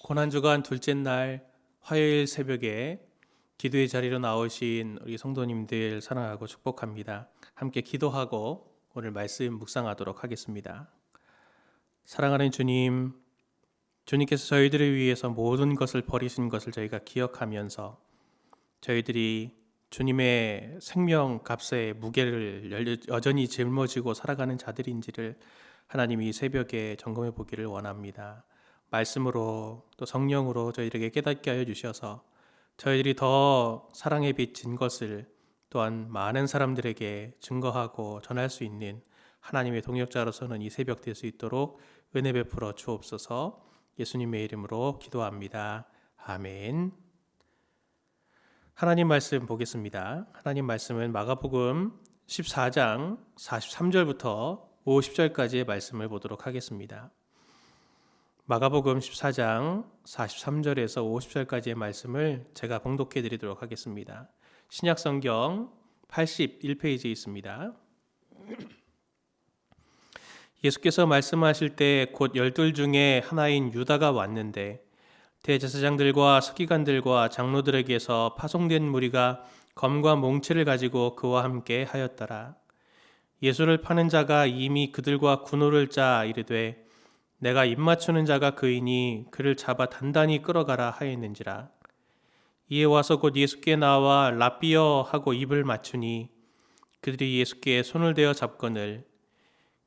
고난주간 둘째 날 화요일 새벽에 기도의 자리로 나오신 우리 성도님들 사랑하고 축복합니다. 함께 기도하고 오늘 말씀 묵상하도록 하겠습니다. 사랑하는 주님, 주님께서 저희들을 위해서 모든 것을 버리신 것을 저희가 기억하면서 저희들이 주님의 생명 값의 무게를 여전히 짊어지고 살아가는 자들인지를 하나님이 새벽에 점검해 보기를 원합니다. 말씀으로 또 성령으로 저희들에게 깨닫게 하여 주셔서 저희들이 더 사랑에 비친 것을 또한 많은 사람들에게 증거하고 전할 수 있는 하나님의 동역자로서는 이 새벽 될 수 있도록 은혜 베풀어 주옵소서. 예수님의 이름으로 기도합니다. 아멘. 하나님 말씀 보겠습니다. 하나님 말씀은 마가복음 14장 43절부터 50절까지의 말씀을 보도록 하겠습니다. 마가복음 14장 43절에서 50절까지의 말씀을 제가 봉독해 드리도록 하겠습니다. 신약성경 81페이지에 있습니다. 예수께서 말씀하실 때 곧 12 중에 하나인 유다가 왔는데 대제사장들과 서기관들과 장로들에게서 파송된 무리가 검과 몽치를 가지고 그와 함께 하였더라. 예수를 파는 자가 이미 그들과 군호를 짜 이르되 내가 입맞추는 자가 그이니 그를 잡아 단단히 끌어가라 하였는지라. 이에 와서 곧 예수께 나와 라삐어 하고 입을 맞추니 그들이 예수께 손을 대어 잡거늘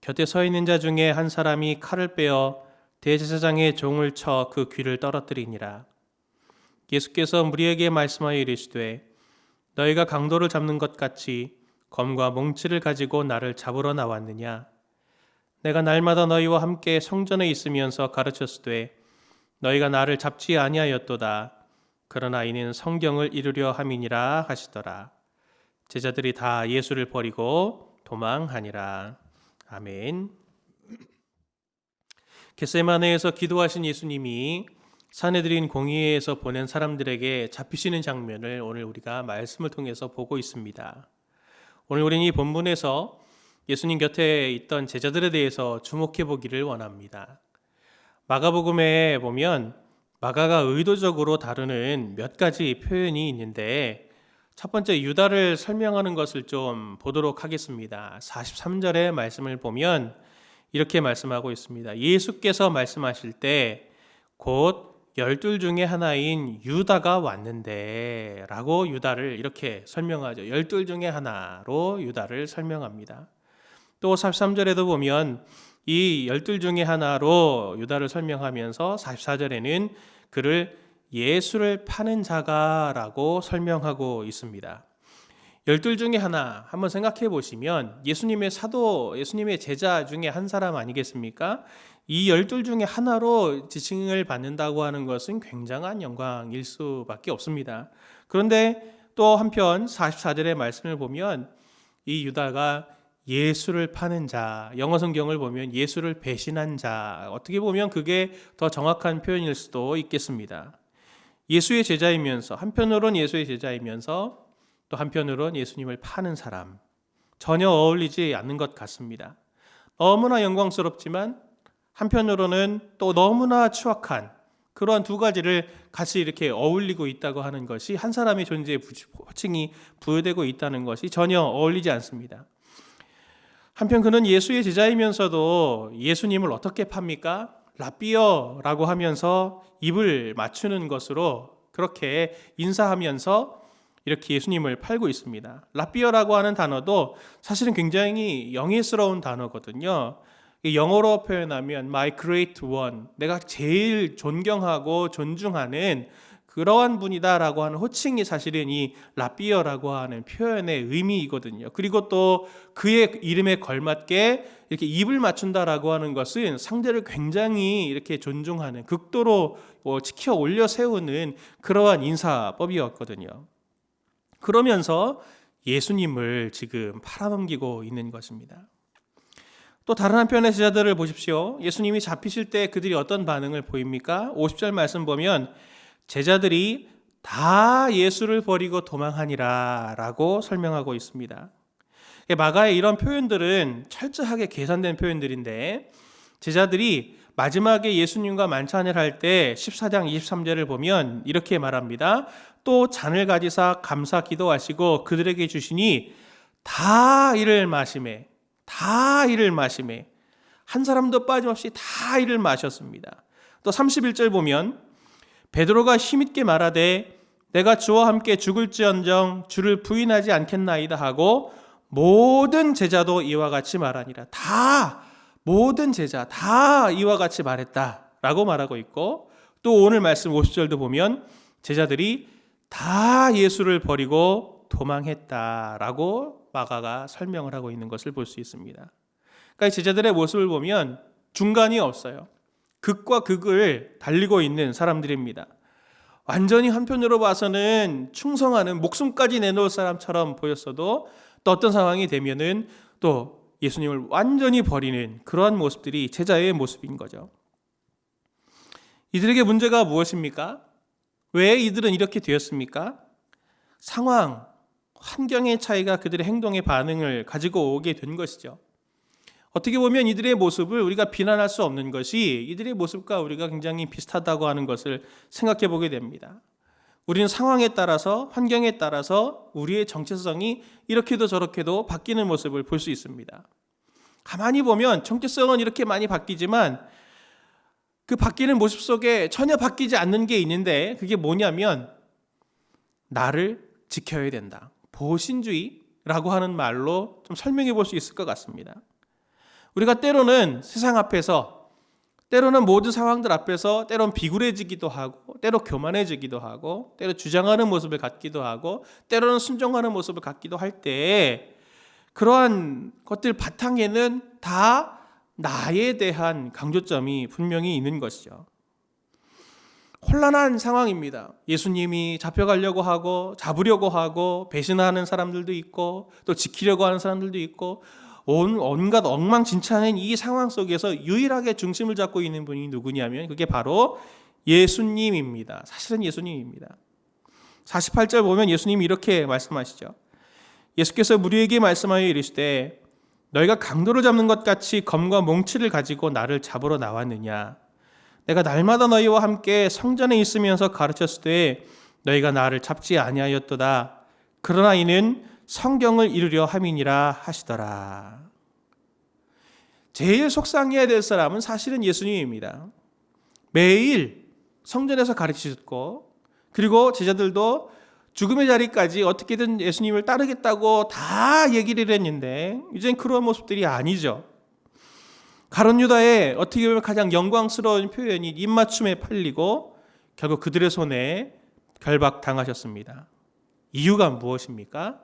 곁에 서 있는 자 중에 한 사람이 칼을 빼어 대제사장의 종을 쳐 그 귀를 떨어뜨리니라. 예수께서 무리에게 말씀하여 이르시되 너희가 강도를 잡는 것 같이 검과 몽치를 가지고 나를 잡으러 나왔느냐. 내가 날마다 너희와 함께 성전에 있으면서 가르쳤으되 너희가 나를 잡지 아니하였도다. 그러나 이는 성경을 이루려 함이니라 하시더라. 제자들이 다 예수를 버리고 도망하니라. 아멘. 겟세마네에서 기도하신 예수님이 산헤드린 공회에서 보낸 사람들에게 잡히시는 장면을 오늘 우리가 말씀을 통해서 보고 있습니다. 오늘 우리는 이 본문에서 예수님 곁에 있던 제자들에 대해서 주목해 보기를 원합니다. 마가복음에 보면 마가가 의도적으로 다루는 몇 가지 표현이 있는데 첫 번째 유다를 설명하는 것을 좀 보도록 하겠습니다. 43절의 말씀을 보면 이렇게 말씀하고 있습니다. 예수께서 말씀하실 때 곧 12 중에 하나인 유다가 왔는데 라고 유다를 이렇게 설명하죠. 12 중에 하나로 유다를 설명합니다. 또 43절에도 보면 이 12 중에 하나로 유다를 설명하면서 44절에는 그를 예수를 파는 자가라고 설명하고 있습니다. 12 중에 하나 한번 생각해 보시면 예수님의 사도, 예수님의 제자 중에 한 사람 아니겠습니까? 이 12 중에 하나로 지칭을 받는다고 하는 것은 굉장한 영광일 수밖에 없습니다. 그런데 또 한편 44절의 말씀을 보면 이 유다가 예수를 파는 자, 영어 성경을 보면 예수를 배신한 자, 어떻게 보면 그게 더 정확한 표현일 수도 있겠습니다. 예수의 제자이면서 한편으론 예수의 제자이면서 또 한편으론 예수님을 파는 사람, 전혀 어울리지 않는 것 같습니다. 너무나 영광스럽지만 한편으로는 또 너무나 추악한 그러한 두 가지를 같이 이렇게 어울리고 있다고 하는 것이 한 사람의 존재의 호칭이 부여되고 있다는 것이 전혀 어울리지 않습니다. 한편 그는 예수의 제자이면서도 예수님을 어떻게 팝니까? 라삐어라고 하면서 입을 맞추는 것으로 그렇게 인사하면서 이렇게 예수님을 팔고 있습니다. 라삐어라고 하는 단어도 사실은 굉장히 영예스러운 단어거든요. 영어로 표현하면 My Great One, 내가 제일 존경하고 존중하는 그러한 분이다라고 하는 호칭이 사실은 이 라삐어라고 하는 표현의 의미이거든요. 그리고 또 그의 이름에 걸맞게 이렇게 입을 맞춘다라고 하는 것은 상대를 굉장히 이렇게 존중하는 극도로 지켜 올려 세우는 그러한 인사법이었거든요. 그러면서 예수님을 지금 팔아넘기고 있는 것입니다. 또 다른 한편의 제자들을 보십시오. 예수님이 잡히실 때 그들이 어떤 반응을 보입니까? 50절 말씀 보면 제자들이 다 예수를 버리고 도망하니라 라고 설명하고 있습니다. 마가의 이런 표현들은 철저하게 계산된 표현들인데 제자들이 마지막에 예수님과 만찬을 할 때 14장 23절을 보면 이렇게 말합니다. 또 잔을 가지사 감사 기도하시고 그들에게 주시니 다 이를 마시매, 다 이를 마시매, 한 사람도 빠짐없이 다 이를 마셨습니다. 또 31절 보면 베드로가 힘있게 말하되 내가 주와 함께 죽을지언정 주를 부인하지 않겠나이다 하고 모든 제자도 이와 같이 말하니라. 다 모든 제자 다 이와 같이 말했다라고 말하고 있고, 또 오늘 말씀 50절도 보면 제자들이 다 예수를 버리고 도망했다라고 마가가 설명을 하고 있는 것을 볼 수 있습니다. 그러니까 제자들의 모습을 보면 중간이 없어요. 극과 극을 달리고 있는 사람들입니다. 완전히 한편으로 봐서는 충성하는 목숨까지 내놓을 사람처럼 보였어도 또 어떤 상황이 되면은 또 예수님을 완전히 버리는 그러한 모습들이 제자의 모습인 거죠. 이들에게 문제가 무엇입니까? 왜 이들은 이렇게 되었습니까? 상황, 환경의 차이가 그들의 행동의 반응을 가지고 오게 된 것이죠. 어떻게 보면 이들의 모습을 우리가 비난할 수 없는 것이 이들의 모습과 우리가 굉장히 비슷하다고 하는 것을 생각해 보게 됩니다. 우리는 상황에 따라서, 환경에 따라서 우리의 정체성이 이렇게도 저렇게도 바뀌는 모습을 볼 수 있습니다. 가만히 보면 정체성은 이렇게 많이 바뀌지만 그 바뀌는 모습 속에 전혀 바뀌지 않는 게 있는데, 그게 뭐냐면 나를 지켜야 된다. 보신주의라고 하는 말로 좀 설명해 볼 수 있을 것 같습니다. 우리가 때로는 세상 앞에서, 때로는 모든 상황들 앞에서 때로는 비굴해지기도 하고, 때로 교만해지기도 하고, 때로 주장하는 모습을 갖기도 하고, 때로는 순종하는 모습을 갖기도 할 때 그러한 것들 바탕에는 다 나에 대한 강조점이 분명히 있는 것이죠. 혼란한 상황입니다. 예수님이 잡혀가려고 하고 잡으려고 하고 배신하는 사람들도 있고 또 지키려고 하는 사람들도 있고 온갖 엉망진창인 이 상황 속에서 유일하게 중심을 잡고 있는 분이 누구냐면 그게 바로 예수님입니다. 사실은 예수님입니다. 48절 보면 예수님이 이렇게 말씀하시죠. 예수께서 무리에게 말씀하여 이르시되 너희가 강도를 잡는 것 같이 검과 몽치를 가지고 나를 잡으러 나왔느냐. 내가 날마다 너희와 함께 성전에 있으면서 가르쳤을 때 너희가 나를 잡지 아니하였도다. 그러나 이는 성경을 이루려 함이니라 하시더라. 제일 속상해야 될 사람은 사실은 예수님입니다. 매일 성전에서 가르치셨고, 그리고 제자들도 죽음의 자리까지 어떻게든 예수님을 따르겠다고 다 얘기를 했는데 이젠 그런 모습들이 아니죠. 가룟 유다의 어떻게 보면 가장 영광스러운 표현이 입맞춤에 팔리고 결국 그들의 손에 결박당하셨습니다. 이유가 무엇입니까?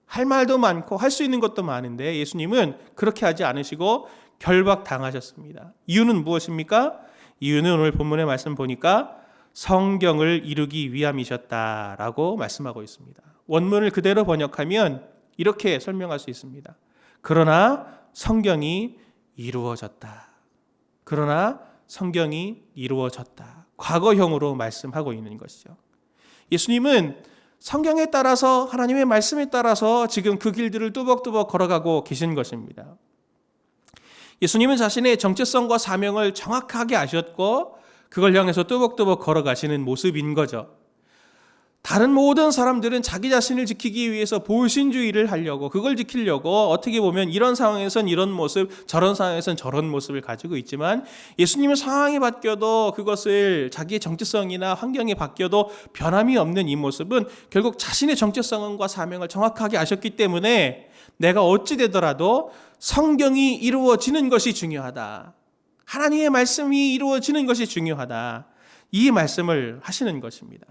할 말도 많고 할 수 있는 것도 많은데 예수님은 그렇게 하지 않으시고 결박당하셨습니다. 이유는 무엇입니까? 이유는 오늘 본문의 말씀 보니까 성경을 이루기 위함이셨다라고 말씀하고 있습니다. 원문을 그대로 번역하면 이렇게 설명할 수 있습니다. 그러나 성경이 이루어졌다. 그러나 성경이 이루어졌다. 과거형으로 말씀하고 있는 것이죠. 예수님은 성경에 따라서, 하나님의 말씀에 따라서 지금 그 길들을 뚜벅뚜벅 걸어가고 계신 것입니다. 예수님은 자신의 정체성과 사명을 정확하게 아셨고 그걸 향해서 뚜벅뚜벅 걸어가시는 모습인 거죠. 다른 모든 사람들은 자기 자신을 지키기 위해서 보신주의를 하려고, 그걸 지키려고 어떻게 보면 이런 상황에선 이런 모습, 저런 상황에선 저런 모습을 가지고 있지만 예수님은 상황이 바뀌어도 그것을 자기의 정체성이나 환경이 바뀌어도 변함이 없는 이 모습은 결국 자신의 정체성과 사명을 정확하게 아셨기 때문에 내가 어찌 되더라도 성경이 이루어지는 것이 중요하다. 하나님의 말씀이 이루어지는 것이 중요하다. 이 말씀을 하시는 것입니다.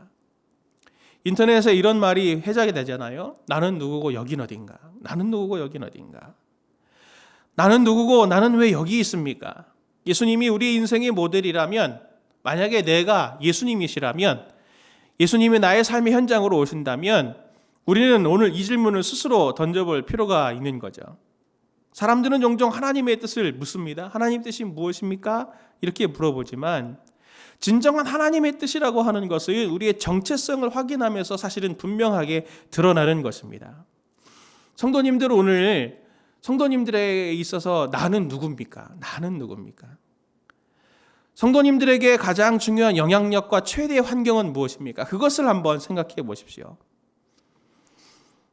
인터넷에 이런 말이 회자가 되잖아요. 나는 누구고 여긴 어딘가. 나는 누구고 여긴 어딘가. 나는 누구고 나는 왜 여기 있습니까? 예수님이 우리 인생의 모델이라면, 만약에 내가 예수님이시라면, 예수님이 나의 삶의 현장으로 오신다면 우리는 오늘 이 질문을 스스로 던져볼 필요가 있는 거죠. 사람들은 종종 하나님의 뜻을 묻습니다. 하나님 뜻이 무엇입니까? 이렇게 물어보지만 진정한 하나님의 뜻이라고 하는 것은 우리의 정체성을 확인하면서 사실은 분명하게 드러나는 것입니다. 성도님들, 오늘 성도님들에 있어서 나는 누굽니까? 나는 누굽니까? 성도님들에게 가장 중요한 영향력과 최대의 환경은 무엇입니까? 그것을 한번 생각해 보십시오.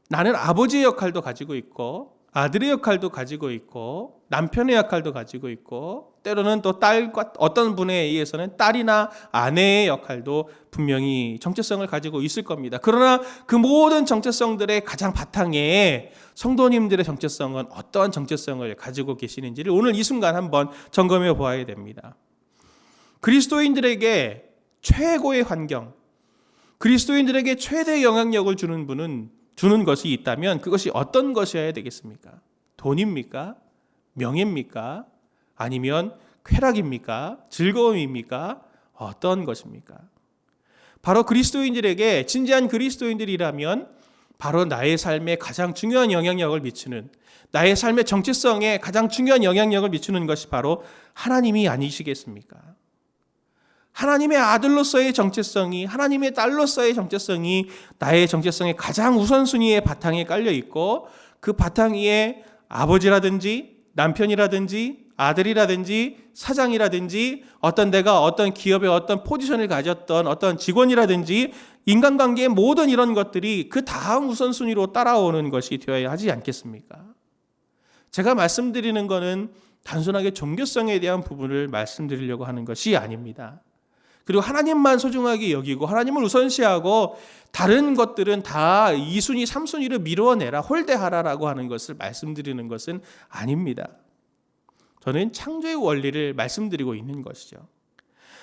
나는 아버지의 역할도 가지고 있고 아들의 역할도 가지고 있고 남편의 역할도 가지고 있고 때로는 또 딸과 어떤 분에 의해서는 딸이나 아내의 역할도 분명히 정체성을 가지고 있을 겁니다. 그러나 그 모든 정체성들의 가장 바탕에 성도님들의 정체성은 어떠한 정체성을 가지고 계시는지를 오늘 이 순간 한번 점검해 보아야 됩니다. 그리스도인들에게 최고의 환경, 그리스도인들에게 최대의 영향력을 주는 것이 있다면 그것이 어떤 것이어야 되겠습니까? 돈입니까? 명예입니까? 아니면 쾌락입니까? 즐거움입니까? 어떤 것입니까? 바로 그리스도인들에게 진지한 그리스도인들이라면 바로 나의 삶에 가장 중요한 영향력을 미치는, 나의 삶의 정체성에 가장 중요한 영향력을 미치는 것이 바로 하나님이 아니시겠습니까? 하나님의 아들로서의 정체성이, 하나님의 딸로서의 정체성이 나의 정체성의 가장 우선순위의 바탕에 깔려 있고, 그 바탕 위에 아버지라든지 남편이라든지 아들이라든지 사장이라든지 어떤 내가 어떤 기업의 어떤 포지션을 가졌던 어떤 직원이라든지 인간관계의 모든 이런 것들이 그 다음 우선순위로 따라오는 것이 되어야 하지 않겠습니까? 제가 말씀드리는 것은 단순하게 종교성에 대한 부분을 말씀드리려고 하는 것이 아닙니다. 그리고 하나님만 소중하게 여기고 하나님을 우선시하고 다른 것들은 다 2순위, 3순위로 미루어내라, 홀대하라라고 하는 것을 말씀드리는 것은 아닙니다. 저는 창조의 원리를 말씀드리고 있는 것이죠.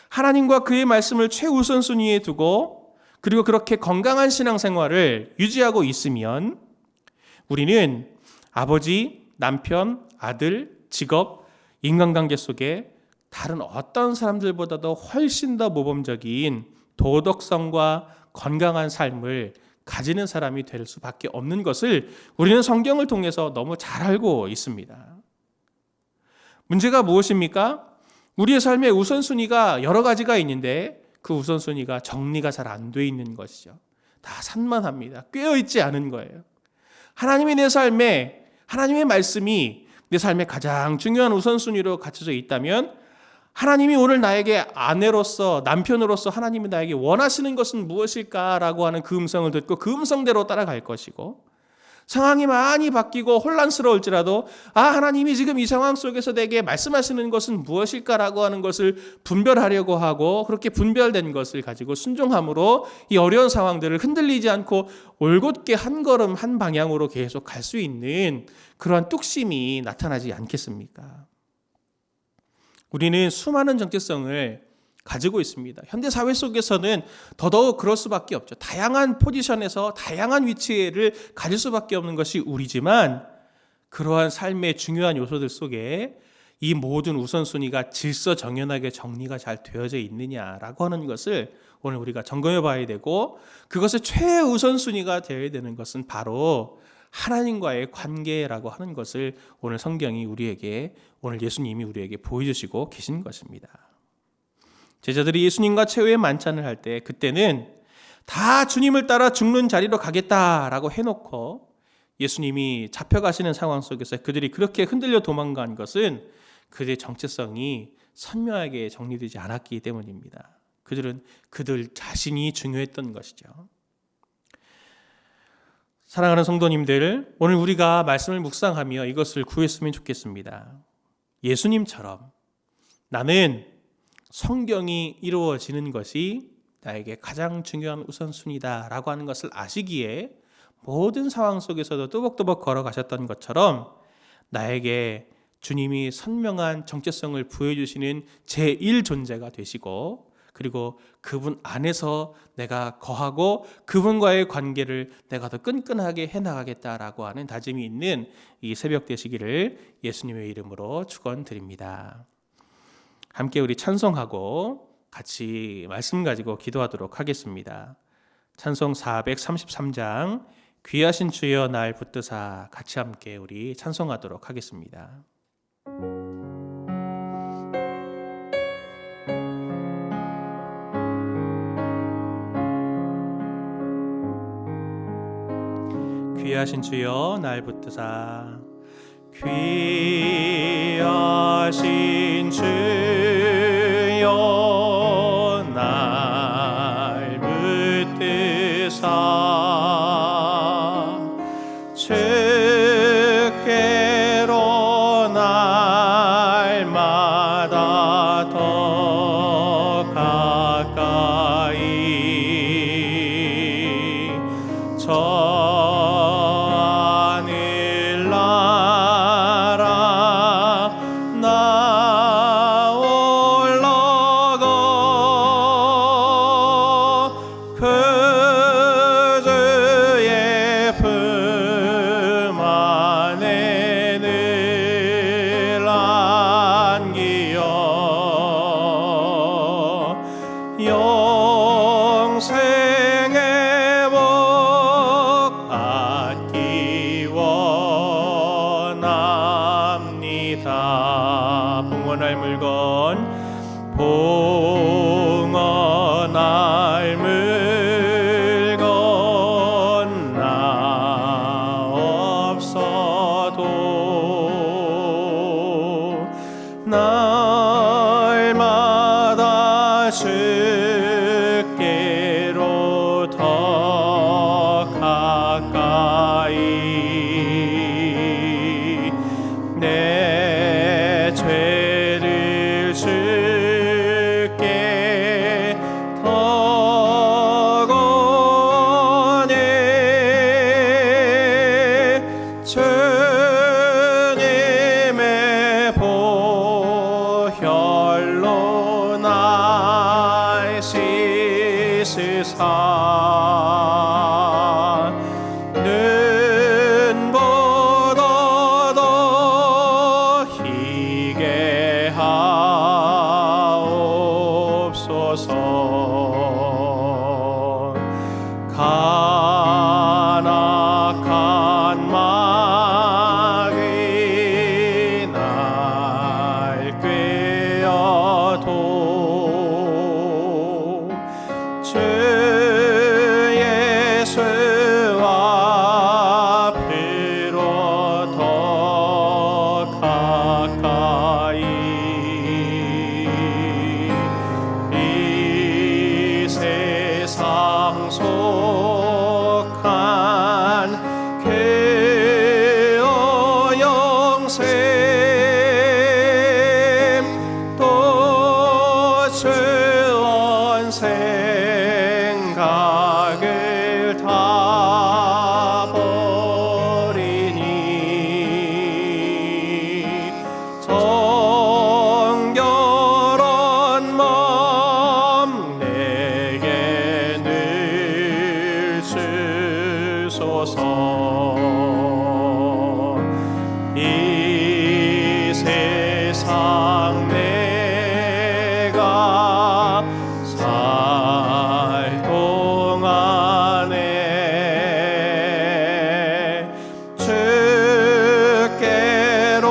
하나님과 그의 말씀을 최우선순위에 두고 그리고 그렇게 건강한 신앙생활을 유지하고 있으면 우리는 아버지, 남편, 아들, 직업, 인간관계 속에 다른 어떤 사람들보다도 훨씬 더 모범적인 도덕성과 건강한 삶을 가지는 사람이 될 수밖에 없는 것을 우리는 성경을 통해서 너무 잘 알고 있습니다. 문제가 무엇입니까? 우리의 삶의 우선순위가 여러 가지가 있는데 그 우선순위가 정리가 잘 안 돼 있는 것이죠. 다 산만합니다. 꿰어있지 않은 거예요. 하나님이 내 삶에, 하나님의 말씀이 내 삶의 가장 중요한 우선순위로 갖춰져 있다면 하나님이 오늘 나에게 아내로서, 남편으로서 하나님이 나에게 원하시는 것은 무엇일까라고 하는 그 음성을 듣고 그 음성대로 따라갈 것이고, 상황이 많이 바뀌고 혼란스러울지라도 하나님이 지금 이 상황 속에서 내게 말씀하시는 것은 무엇일까라고 하는 것을 분별하려고 하고, 그렇게 분별된 것을 가지고 순종함으로 이 어려운 상황들을 흔들리지 않고 올곧게 한 걸음 한 방향으로 계속 갈 수 있는 그러한 뚝심이 나타나지 않겠습니까? 우리는 수많은 정체성을 가지고 있습니다. 현대 사회 속에서는 더더욱 그럴 수밖에 없죠. 다양한 포지션에서 다양한 위치를 가질 수밖에 없는 것이 우리지만, 그러한 삶의 중요한 요소들 속에 이 모든 우선순위가 질서정연하게 정리가 잘 되어져 있느냐라고 하는 것을 오늘 우리가 점검해 봐야 되고, 그것의 최우선순위가 되어야 되는 것은 바로 하나님과의 관계라고 하는 것을 오늘 성경이 우리에게, 오늘 예수님이 우리에게 보여주시고 계신 것입니다. 제자들이 예수님과 최후의 만찬을 할 때 그때는 다 주님을 따라 죽는 자리로 가겠다라고 해놓고 예수님이 잡혀가시는 상황 속에서 그들이 그렇게 흔들려 도망간 것은 그들의 정체성이 선명하게 정리되지 않았기 때문입니다. 그들은 그들 자신이 중요했던 것이죠. 사랑하는 성도님들, 오늘 우리가 말씀을 묵상하며 이것을 구했으면 좋겠습니다. 예수님처럼 나는 성경이 이루어지는 것이 나에게 가장 중요한 우선순위다라고 하는 것을 아시기에 모든 상황 속에서도 또박또박 걸어가셨던 것처럼 나에게 주님이 선명한 정체성을 보여주시는 제1존재가 되시고, 그리고 그분 안에서 내가 거하고 그분과의 관계를 내가 더 끈끈하게 해나가겠다라고 하는 다짐이 있는 이 새벽 되시기를 예수님의 이름으로 축원드립니다. 함께 우리 찬송하고 같이 말씀 가지고 기도하도록 하겠습니다. 찬송 433장 귀하신 주여 날 붙드사, 같이 함께 우리 찬송하도록 하겠습니다. 귀하신 주여 날 붙드사, 귀하신 주여 주사 주께로 날마다 더 가까이 저 하늘나라 나올라가 그 주의 품 안에 늘 안기어 영생의 복 받기 원합니다. 봉헌할 물건 봉헌할 물건 나 없어도 날마다 주께로 더 가까이 내 죄를 주께 더 권해 주님의 보혈로 날 씻으사 눈보다 더 희게 하옵소서. 간악한 마귀 날 꾀어도 주 예수 앞으로 더 가까이 이 세상 속한 쾌어 영생 또 주원 생각을 다 버리니 정결한 마음 내게 늘 주소서. 이 세상 내가 살 동안에 주께로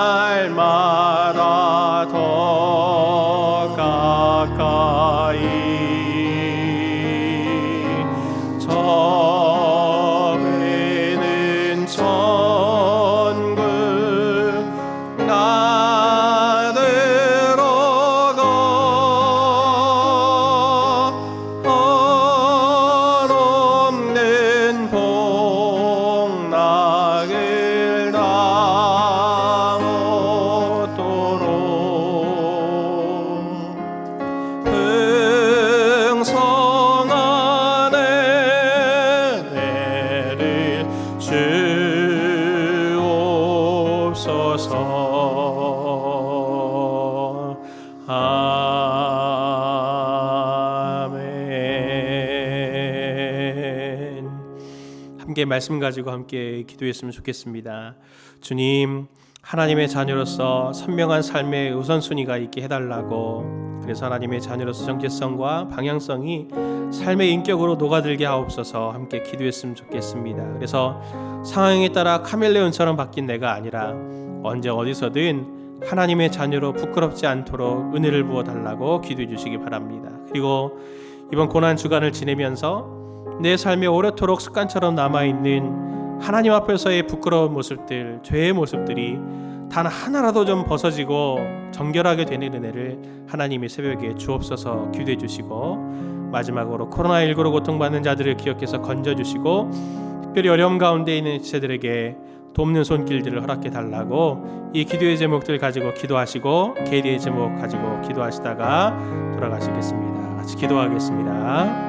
날마다 더 가까이 처음에는 천국 나 들어가 한없는 복락을 다 얻도록 풍성 안에 내를 주옵소서. 아멘. 함께 말씀 가지고 함께 기도했으면 좋겠습니다. 주님, 하나님의 자녀로서 선명한 삶의 우선순위가 있게 해달라고, 그래서 하나님의 자녀로서 정체성과 방향성이 삶의 인격으로 녹아들게 하옵소서 함께 기도했으면 좋겠습니다. 그래서 상황에 따라 카멜레온처럼 바뀐 내가 아니라 언제 어디서든 하나님의 자녀로 부끄럽지 않도록 은혜를 부어달라고 기도해 주시기 바랍니다. 그리고 이번 고난 주간을 지내면서 내 삶에 오래도록 습관처럼 남아있는 하나님 앞에서의 부끄러운 모습들, 죄의 모습들이 단 하나라도 좀 벗어지고 정결하게 되는 은혜를 하나님의 새벽에 주옵소서 기도해 주시고, 마지막으로 코로나19로 고통받는 자들을 기억해서 건져주시고 특별히 어려움 가운데 있는 지체들에게 돕는 손길들을 허락해 달라고 이 기도의 제목들 가지고 기도하시고 계리의 제목 가지고 기도하시다가 돌아가시겠습니다. 같이 기도하겠습니다.